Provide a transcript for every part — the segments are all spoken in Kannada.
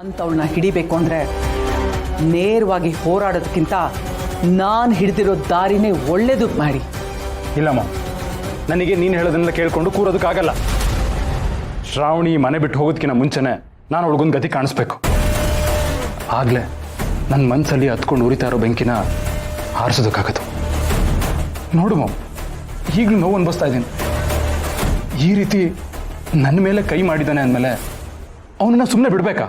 ಅಂತವಳನ್ನ ಹಿಡಿಬೇಕು ಅಂದರೆ ನೇರವಾಗಿ ಹೋರಾಡೋದಕ್ಕಿಂತ ನಾನು ಹಿಡಿದಿರೋ ದಾರಿನೇ ಒಳ್ಳೇದು ಮಾಡಿ. ಇಲ್ಲಮ್ಮ, ನನಗೆ ನೀನು ಹೇಳೋದನ್ನೆಲ್ಲ ಕೇಳ್ಕೊಂಡು ಕೂರೋದಕ್ಕಾಗಲ್ಲ. ಶ್ರಾವಣಿ ಮನೆ ಬಿಟ್ಟು ಹೋಗೋದಕ್ಕಿಂತ ಮುಂಚೆನೆ ನಾನು ಅವಳಿಗೊಂದು ಗತಿ ಕಾಣಿಸ್ಬೇಕು. ಆಗಲೇ ನನ್ನ ಮನಸ್ಸಲ್ಲಿ ಹತ್ಕೊಂಡು ಉರಿತಾ ಇರೋ ಬೆಂಕಿನ ಹಾರಿಸೋದಕ್ಕಾಗದು. ನೋಡು ಮಾವು, ಈಗಲೂ ನೋವು ಅನ್ಭವಿಸ್ತಾ ಇದ್ದೀನಿ. ಈ ರೀತಿ ನನ್ನ ಮೇಲೆ ಕೈ ಮಾಡಿದ್ದಾನೆ ಅಂದಮೇಲೆ ಅವನನ್ನ ಸುಮ್ಮನೆ ಬಿಡಬೇಕಾ?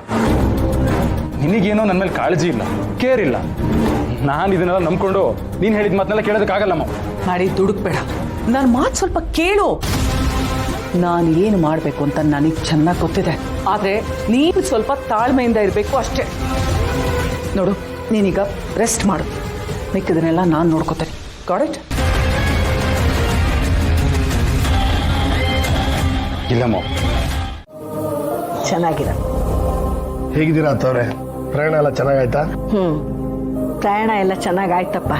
ನಿನಗೇನೋ ನನ್ನ ಮೇಲೆ ಕಾಳಜಿ ಇಲ್ಲ, ಕೇರ್ ಇಲ್ಲ. ನಾನು ಇದನ್ನೆಲ್ಲ ನಂಬ್ಕೊಂಡು ನೀನು ಹೇಳಿದ ಮಾತನ್ನೆಲ್ಲ ಕೇಳೋದಕ್ಕಾಗಲ್ಲಮ್ಮ. ಮಾಡಿ ದುಡುಕ್ಬೇಡ, ನನ್ನ ಮಾತು ಸ್ವಲ್ಪ ಕೇಳು. ನಾನು ಏನು ಮಾಡಬೇಕು ಅಂತ ನನಗೆ ಚೆನ್ನಾಗಿ ಗೊತ್ತಿದೆ. ಆದರೆ ನೀನು ಸ್ವಲ್ಪ ತಾಳ್ಮೆಯಿಂದ ಇರಬೇಕು ಅಷ್ಟೇ. ನೋಡು, ನೀನೀಗ ರೆಸ್ಟ್ ಮಾಡು, ಮಿಕ್ಕಿದನ್ನೆಲ್ಲ ನಾನು ನೋಡ್ಕೋತೇನೆ. Got it? ಇಲ್ಲಮ್ಮ. ಚೆನ್ನಾಗಿರ. ಹೇಗಿದ್ದೀರಾ ಅತ್ತವ್ರೆ? ಪ್ರಯಾಣ ಎಲ್ಲ ಚೆನ್ನಾಗಾಯ್ತಾ? ಪ್ರಯಾಣ ಎಲ್ಲ ಚೆನ್ನಾಗಾಯ್ತಪ್ಪ.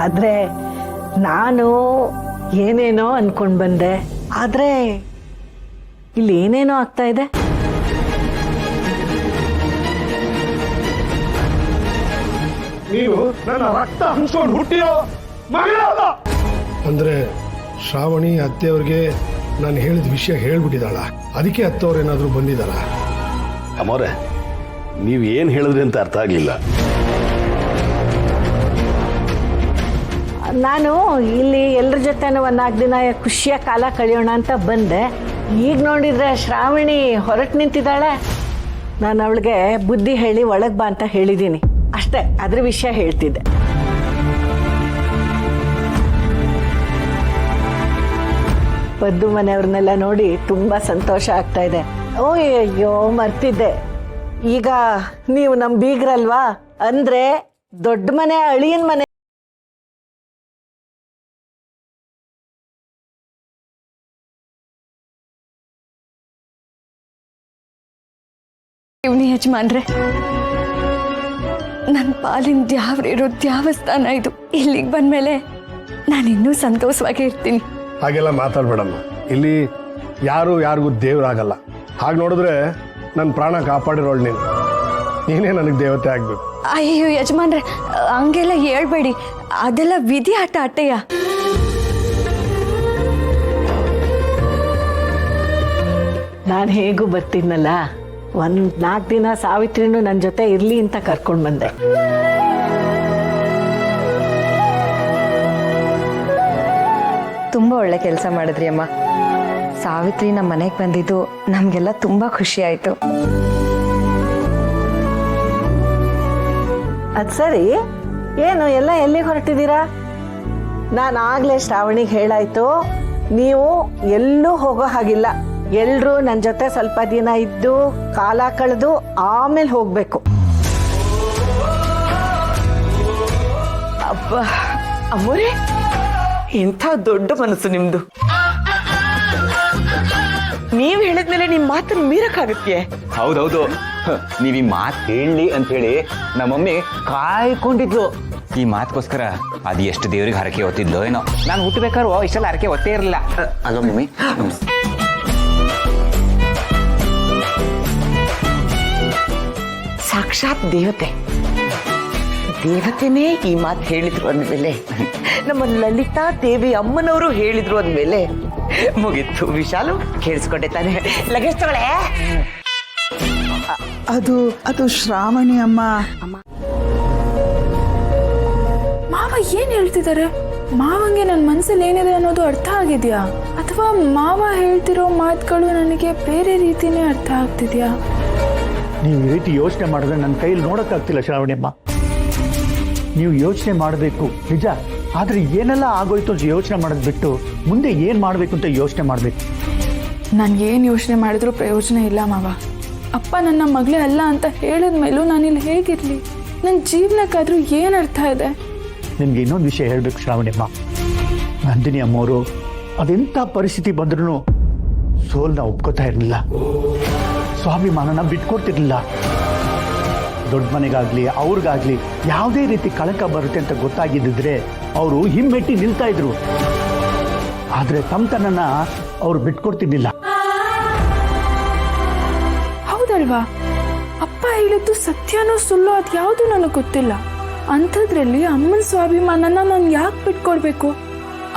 ಆದ್ರೆ ನಾನು ಏನೇನೋ ಅನ್ಕೊಂಡ್ ಬಂದೆ, ಆದ್ರೆ ಇಲ್ಲಿ ಏನೇನೋ ಆಗ್ತಾ ಇದೆ. ನೀವು ನನ್ನ ರಕ್ತ ಹಂಚ್ಕೊಂಡು ಹುಟ್ಟಿರೋ ಮಗಳಲ್ಲ. ಅಂದ್ರೆ ಶ್ರಾವಣಿ ಅತ್ತೆಯವ್ರಿಗೆ ನಾನು ಹೇಳಿದ ವಿಷಯ ಹೇಳ್ಬಿಟ್ಟಿದ್ದಾಳ, ಅದಕ್ಕೆ ಅತ್ತವ್ರು ಏನಾದ್ರು ಬಂದಿದ್ದಾರ? ಅಮ್ಮವ್ರೆ, ನೀವು ಏನು ಹೇಳಿದ್ರಿ ಅಂತ ಅರ್ಥ ಆಗಲಿಲ್ಲ. ನಾನು ಇಲ್ಲಿ ಎಲ್ಲರ ಜೊತೆನೂ ಒಂದು 4 ದಿನ ಖುಷಿಯ ಕಾಲ ಕಳೆಯೋಣ ಅಂತ ಬಂದೆ. ಈಗ ನೋಡಿದ್ರೆ ಶ್ರಾವಣಿ ಹೊರಟು ನಿಂತಿದ್ದಾಳೆ. ನಾನು ಅವಳಿಗೆ ಬುದ್ಧಿ ಹೇಳಿ ಒಳಗೆ ಬಾ ಅಂತ ಹೇಳಿದ್ದೀನಿ ಅಷ್ಟೇ. ಅದ್ರ ವಿಷಯ ಹೇಳ್ತಿದ್ದೆ. ಪದ್ದು ಮನೆಯವ್ರನ್ನೆಲ್ಲ ನೋಡಿ ತುಂಬಾ ಸಂತೋಷ ಆಗ್ತಾ ಇದೆ. ಓ ಅಯ್ಯೋ, ಮರ್ತಿದ್ದೆ. ಈಗ ನೀವು ನಮ್ಮ ಬೀಗ್ರಲ್ವಾ, ಅಂದ್ರೆ ದೊಡ್ಡ ಮನೆ ಅಳಿಯನ್ ಮನೆ. ಇವನಿ ಯಜಮಾನ್ರೆ, ನನ್ನ ಪಾಲಿನ ದ್ಯಾವ್ರಿರೋ ದ್ಯಾವಸ್ಥಾನ ಇದು. ಇಲ್ಲಿಗೆ ಬಂದ್ಮೇಲೆ ನಾನು ಇನ್ನೂ ಸಂತೋಷವಾಗಿ ಇರ್ತೀನಿ. ಹಾಗೆಲ್ಲ ಮಾತಾಡ್ಬೇಡಮ್ಮ. ಇಲ್ಲಿ ಯಾರು ಯಾರಿಗೂ ದೇವ್ರಾಗಲ್ಲ. ಹಾಗೆ ನೋಡಿದ್ರೆ ನನ್ನ ಪ್ರಾಣ ಕಾಪಾಡಿರೋಳು ನೀನೇ ನನಗೆ ದೇವತೆ ಆಗ್ಬೇಕು. ಅಯ್ಯೋ ಯಜಮಾನ್ರೆ, ಹಂಗೆಲ್ಲ ಹೇಳ್ಬೇಡಿ. ಅದೆಲ್ಲ ವಿಧಿ ಆಟ ಅಟ್ಟೆಯ. ನಾನು ಹೇಗೂ ಬರ್ತೀನಲ್ಲ, ಒಂದು 4 ದಿನ ಸಾವಿತ್ರಿನೂ ನನ್ನ ಜೊತೆ ಇರ್ಲಿ ಅಂತ ಕರ್ಕೊಂಡು ಬಂದೆ. ತುಂಬಾ ಒಳ್ಳೆ ಕೆಲಸ ಮಾಡಿದ್ರಿ ಅಮ್ಮ. ಸಾವಿತ್ರಿ ನಮ್ಮ ಮನೆಗೆ ಬಂದಿದ್ದು ನಮ್ಗೆಲ್ಲ ತುಂಬಾ ಖುಷಿ ಆಯ್ತು. ಅದು ಸರಿ, ಏನು ಎಲ್ಲ ಎಲ್ಲಿಗೆ ಹೊರಟಿದ್ದೀರಾ? ನಾನು ಆಗ್ಲೇ ಶ್ರಾವಣಿಗೆ ಹೇಳಾಯ್ತು, ನೀವು ಎಲ್ಲೂ ಹೋಗೋ ಹಾಗಿಲ್ಲ. ಎಲ್ರೂ ನನ್ನ ಜೊತೆ ಸ್ವಲ್ಪ ದಿನ ಇದ್ದು ಕಾಲ ಕಳೆದು ಆಮೇಲೆ ಹೋಗ್ಬೇಕು. ಅಬ್ಬ ಅಮ್ಮೋರೆ, ಇಂಥ ದೊಡ್ಡ ಮನಸ್ಸು ನಿಮ್ದು. ನೀವ್ ಹೇಳಿದ್ಮೇಲೆ ನಿಮ್ ಮಾತನ್ನ ಮೀರಕ್ಕಾಗತ್ತೆ? ಹೌದೌದು, ನೀವ್ ಈ ಮಾತು ಹೇಳಿ ಅಂತ ಹೇಳಿ ನಮ್ಮಮ್ಮಿ ಕಾಯ್ಕೊಂಡಿದ್ಲು. ಈ ಮಾತುಗೋಸ್ಕರ ಅದು ಎಷ್ಟು ದೇವ್ರಿಗೆ ಹರಕೆ ಹೊತ್ತಿದ್ಲು ಏನೋ. ನಾನು ಹುಟ್ಟಬೇಕಾದ್ರು ಇಷ್ಟೆಲ್ಲ ಹರಕೆ ಹೊತ್ತೇ ಇರಲಿಲ್ಲ. ಅಲ್ವಾ ಮಮ್ಮಿ? ಸಾಕ್ಷಾತ್ ದೇವತೆ, ದೇವತೆನೇ ಈ ಮಾತು ಹೇಳಿದ್ರು ಅಂದ್ಮೇಲೆ, ನಮ್ಮ ಲಲಿತಾ ದೇವಿ ಅಮ್ಮನವರು ಹೇಳಿದ್ರು ಅಂದ್ಮೇಲೆ ಮುಗಿತ್ತು. ವಿಶಾಲು ಕೇಳಿಸ್ಕೊಂಡೆ ತಾನೆ? ಲಗೇಜ್ ತಗೊಳ್ಳೆ. ಅದು ಶ್ರಾವಣಿ ಅಮ್ಮ. ಮಾವ ಏನ್ ಹೇಳ್ತಿದ್ದಾರೆ? ಮಾವಂಗೆ ನನ್ನ ಮನಸ್ಸಲ್ಲಿ ಏನಿದೆ ಅನ್ನೋದು ಅರ್ಥ ಆಗಿದ್ಯಾ, ಅಥವಾ ಮಾವ ಹೇಳ್ತಿರೋ ಮಾತುಗಳು ನನಗೆ ಬೇರೆ ರೀತಿನೇ ಅರ್ಥ ಆಗ್ತಿದ್ಯಾ? ನೀವು ಈ ರೀತಿ ಯೋಚನೆ ಮಾಡಿದ್ರೆ ನನ್ನ ಕೈಯಲ್ಲಿ ನೋಡೋಕ್ಕಾಗ್ತಿಲ್ಲ ಶ್ರಾವಣಿಯಮ್ಮ. ನೀವು ಯೋಚನೆ ಮಾಡಬೇಕು ನಿಜ, ಆದರೆ ಏನೆಲ್ಲ ಆಗೋಯ್ತು ಅಂತ ಯೋಚನೆ ಮಾಡೋದು ಬಿಟ್ಟು ಮುಂದೆ ಏನು ಮಾಡಬೇಕು ಅಂತ ಯೋಚನೆ ಮಾಡಬೇಕು. ನನ್ಗೇನು ಯೋಚನೆ ಮಾಡಿದ್ರೂ ಪ್ರಯೋಜನ ಇಲ್ಲ ಮಾವ. ಅಪ್ಪ ನನ್ನ ಮಗಳೇ ಅಲ್ಲ ಅಂತ ಹೇಳಿದ ಮೇಲೂ ನಾನಿಲ್ಲಿ ಹೇಗಿರಲಿ? ನನ್ನ ಜೀವನಕ್ಕಾದ್ರೂ ಏನು ಅರ್ಥ ಇದೆ? ನಿಮ್ಗೆ ಇನ್ನೊಂದು ವಿಷಯ ಹೇಳಬೇಕು ಶ್ರಾವಣಿಯಮ್ಮ. ನಂದಿನಿ ಅಮ್ಮವರು ಅದೆಂಥ ಪರಿಸ್ಥಿತಿ ಬಂದ್ರೂ ಸೋಲ್ನ ಒಪ್ಕೋತಾ ಇರಲಿಲ್ಲ, ಸ್ವಾಭಿಮಾನನ ಬಿಟ್ಕೊಡ್ತಿರ್ಲಿಲ್ಲ. ದೊಡ್ಡ ಮನೆಗಾಗ್ಲಿ ಅವ್ರಿಗಾಗ್ಲಿ ಯಾವುದೇ ರೀತಿ ಕಳಂಕ ಬರುತ್ತೆ ಅಂತ ಗೊತ್ತಾಗಿದ್ದಿದ್ರೆ ಅವರು ಹಿಮ್ಮೆಟ್ಟಿ ನಿಲ್ತಾ ಇದ್ರು. ಆದ್ರೆ ತಮ್ಮತನನ್ನ ಅವ್ರು ಬಿಟ್ಕೊಡ್ತಿರ್ಲಿಲ್ಲ. ಹೌದಲ್ವಾ? ಅಪ್ಪ ಹೇಳಿದ್ದು ಸತ್ಯನೋ ಸುಳ್ಳು ಅದು ಯಾವುದು ನನಗೆ ಗೊತ್ತಿಲ್ಲ. ಅಂಥದ್ರಲ್ಲಿ ಅಮ್ಮನ ಸ್ವಾಭಿಮಾನನ ನಾನು ಯಾಕೆ ಬಿಟ್ಕೊಡ್ಬೇಕು?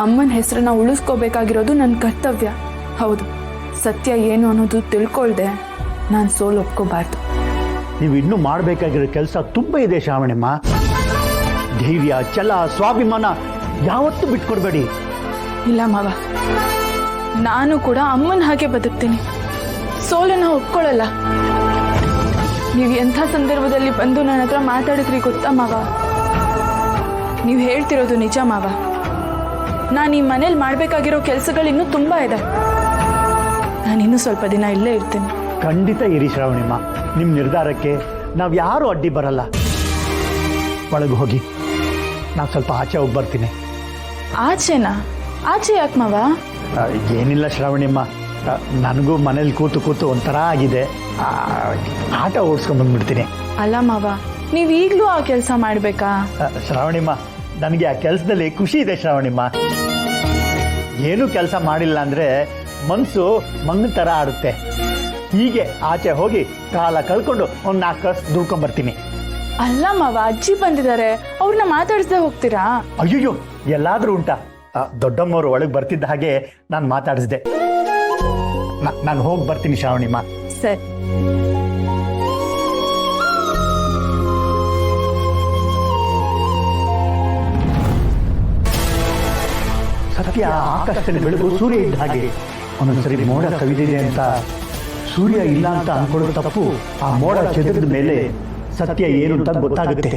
ಅಮ್ಮನ ಹೆಸರನ್ನ ಉಳಿಸ್ಕೋಬೇಕಾಗಿರೋದು ನನ್ನ ಕರ್ತವ್ಯ. ಹೌದು, ಸತ್ಯ ಏನು ಅನ್ನೋದು ತಿಳ್ಕೊಳ್ದೆ ನಾನು ಸೋಲು ಒಪ್ಕೋಬಾರ್ದು. ನೀವು ಇನ್ನೂ ಮಾಡಬೇಕಾಗಿರೋ ಕೆಲಸ ತುಂಬ ಇದೆ ಶ್ರಾವಣಮ್ಮ. ಧೈರ್ಯ, ಛಲ, ಸ್ವಾಭಿಮಾನ ಯಾವತ್ತೂ ಬಿಟ್ಕೊಡ್ಬೇಡಿ. ಇಲ್ಲ ಮಾವ, ನಾನು ಕೂಡ ಅಮ್ಮನ ಹಾಗೆ ಬದುಕ್ತೀನಿ. ಸೋಲನ್ನ ಒಪ್ಕೊಳ್ಳಲ್ಲ. ನೀವು ಎಂಥ ಸಂದರ್ಭದಲ್ಲಿ ಬಂದು ನನ್ನ ಹತ್ರ ಮಾತಾಡಿದ್ರಿ ಗೊತ್ತಾ ಮಾವ? ನೀವು ಹೇಳ್ತಿರೋದು ನಿಜ ಮಾವ. ನಾನು ಈ ಮನೇಲಿ ಮಾಡಬೇಕಾಗಿರೋ ಕೆಲಸಗಳು ಇನ್ನೂ ತುಂಬ ಇದೆ. ನಾನಿನ್ನೂ ಸ್ವಲ್ಪ ದಿನ ಇಲ್ಲೇ ಇರ್ತೀನಿ. ಖಂಡಿತ ಇರಿ ಶ್ರಾವಣಿಮ್ಮ. ನಿಮ್ಮ ನಿರ್ಧಾರಕ್ಕೆ ನಾವು ಯಾರೂ ಅಡ್ಡಿ ಬರಲ್ಲ. ಒಳಗೆ ಹೋಗಿ, ನಾನು ಸ್ವಲ್ಪ ಆಚೆ ಹೋಗಿ ಬರ್ತೀನಿ. ಆಚೆನಾ? ಆಚೆ ಯಾಕೆ ಮಾವ? ಏನಿಲ್ಲ ಶ್ರಾವಣಿಮ್ಮ, ನನಗೂ ಮನೇಲಿ ಕೂತು ಕೂತು ಒಂಥರ ಆಗಿದೆ. ಆಟ ಓಡಿಸ್ಕೊಂಡ್ಬಂದ್ಬಿಡ್ತೀನಿ. ಅಲ್ಲ ಮಾವ, ನೀವು ಈಗಲೂ ಆ ಕೆಲಸ ಮಾಡಬೇಕಾ? ಶ್ರಾವಣಿಮ್ಮ, ನನಗೆ ಆ ಕೆಲಸದಲ್ಲಿ ಖುಷಿ ಇದೆ ಶ್ರಾವಣಿಮ್ಮ. ಏನೂ ಕೆಲಸ ಮಾಡಿಲ್ಲ ಅಂದರೆ ಮನಸ್ಸು ಮಂಗನ ಥರ ಆಡುತ್ತೆ. ಹೀಗೆ ಆಚೆ ಹೋಗಿ ಕಾಲ ಕಳ್ಕೊಂಡು ಒಂದು 4 ಕಾಸು ದುಡ್ಕೊಂಡ್ಬರ್ತೀನಿ. ಅಲ್ಲ ಮಾವ, ಅಜ್ಜಿ ಬಂದಿದ್ದಾರೆ, ಅವ್ರನ್ನ ಮಾತಾಡಿಸ್ದೆ ಹೋಗ್ತೀರಾ? ಅಯ್ಯೋ, ಎಲ್ಲಾದರೂ ಉಂಟಾ? ದೊಡ್ಡಮ್ಮವರು ಒಳಗೆ ಬರ್ತಿದ್ದ ಹಾಗೆ ನಾನು ಮಾತಾಡಿಸ್ದೆ. ನಾನು ಹೋಗಿ ಬರ್ತೀನಿ ಶ್ರಾವಣಿಮ್ಮ. ಸರಿ. ಸತ್ಯ ಆಕಾಶದಲ್ಲಿ ಬೆಳಗು ಸೂರ್ಯ ಇದ್ದ ಹಾಗೆ. ಒಂದೊಂದ್ಸರಿ ಮೋಡ ಕವಿದಿದೆ ಅಂತ ಸೂರ್ಯ ಇಲ್ಲ ಅಂತ ಅನ್ಕೊಳ್ಳೋ ತಪ್ಪು. ಆ ಮೋಡ ಚೆದರಿದ ಮೇಲೆ ಸತ್ಯ ಏನು ಅಂತ ಗೊತ್ತಾಗುತ್ತೆ.